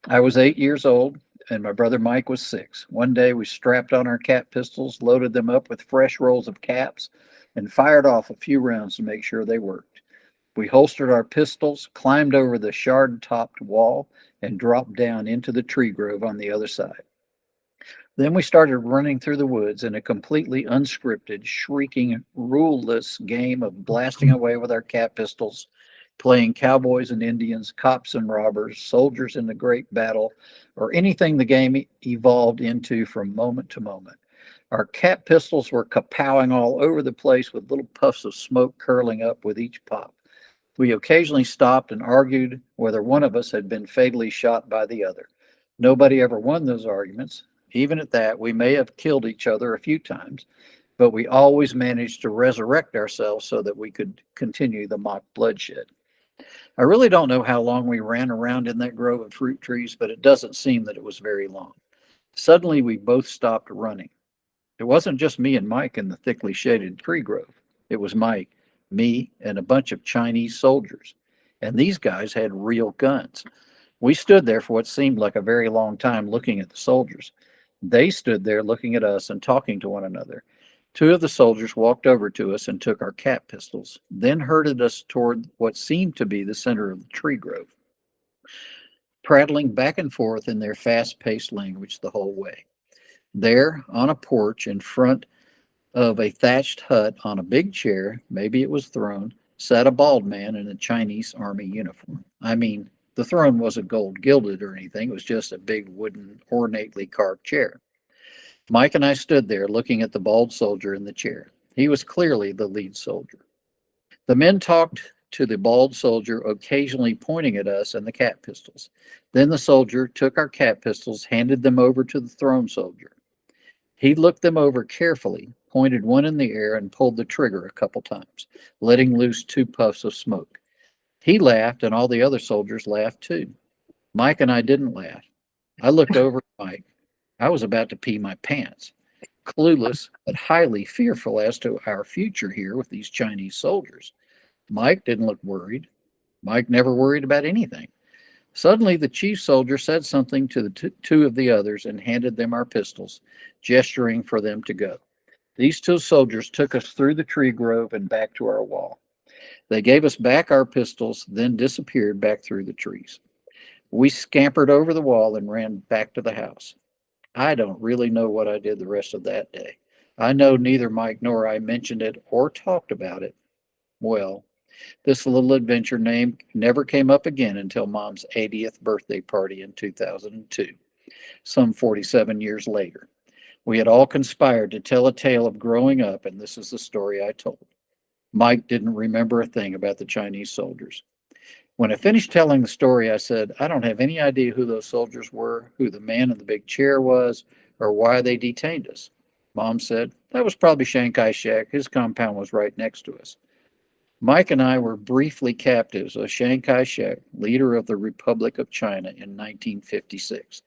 I was 8 years old, and my brother Mike was 6. One day we strapped on our cap pistols, loaded them up with fresh rolls of caps, and fired off a few rounds to make sure they worked. We holstered our pistols, climbed over the shard topped wall, and dropped down into the tree grove on the other side. Then we started running through the woods in a completely unscripted, shrieking, ruleless game of blasting away with our cap pistols, playing cowboys and Indians, cops and robbers, soldiers in the great battle, or anything the game evolved into from moment to moment. Our cap pistols were kapowing all over the place with little puffs of smoke curling up with each pop. We occasionally stopped and argued whether one of us had been fatally shot by the other. Nobody ever won those arguments. Even at that, we may have killed each other a few times, but we always managed to resurrect ourselves so that we could continue the mock bloodshed. I really don't know how long we ran around in that grove of fruit trees, but it doesn't seem that it was very long. Suddenly, we both stopped running. It wasn't just me and Mike in the thickly shaded tree grove. It was Mike, me, and a bunch of Chinese soldiers. And these guys had real guns. We stood there for what seemed like a very long time looking at the soldiers. They stood there looking at us and talking to one another. Two of the soldiers walked over to us and took our cap pistols, then herded us toward what seemed to be the center of the tree grove, prattling back and forth in their fast paced language the whole way. There, on a porch in front of a thatched hut on a big chair, maybe it was throne, sat a bald man in a Chinese army uniform. I mean, the throne wasn't gold gilded or anything, it was just a big wooden, ornately carved chair. Mike and I stood there looking at the bald soldier in the chair. He was clearly the lead soldier. The men talked to the bald soldier, occasionally pointing at us and the cap pistols. Then the soldier took our cap pistols, handed them over to the throne soldier. He looked them over carefully, pointed one in the air, and pulled the trigger a couple times, letting loose two puffs of smoke. He laughed, and all the other soldiers laughed too. Mike and I didn't laugh. I looked over at Mike. I was about to pee my pants, clueless but highly fearful as to our future here with these Chinese soldiers. Mike didn't look worried. Mike never worried about anything. Suddenly, the chief soldier said something to the two of the others and handed them our pistols, gesturing for them to go. These two soldiers took us through the tree grove and back to our wall. They gave us back our pistols, then disappeared back through the trees. We scampered over the wall and ran back to the house. I don't really know what I did the rest of that day. I know neither Mike nor I mentioned it or talked about it. Well, this little adventure name never came up again until Mom's 80th birthday party in 2002, some 47 years later. We had all conspired to tell a tale of growing up, and this is the story I told. Mike didn't remember a thing about the Chinese soldiers. When I finished telling the story, I said, I don't have any idea who those soldiers were, who the man in the big chair was, or why they detained us. Mom said, that was probably Chiang-Kai Shek. His compound was right next to us. Mike and I were briefly captives of Chiang-Kai Shek, leader of the Republic of China in 1956.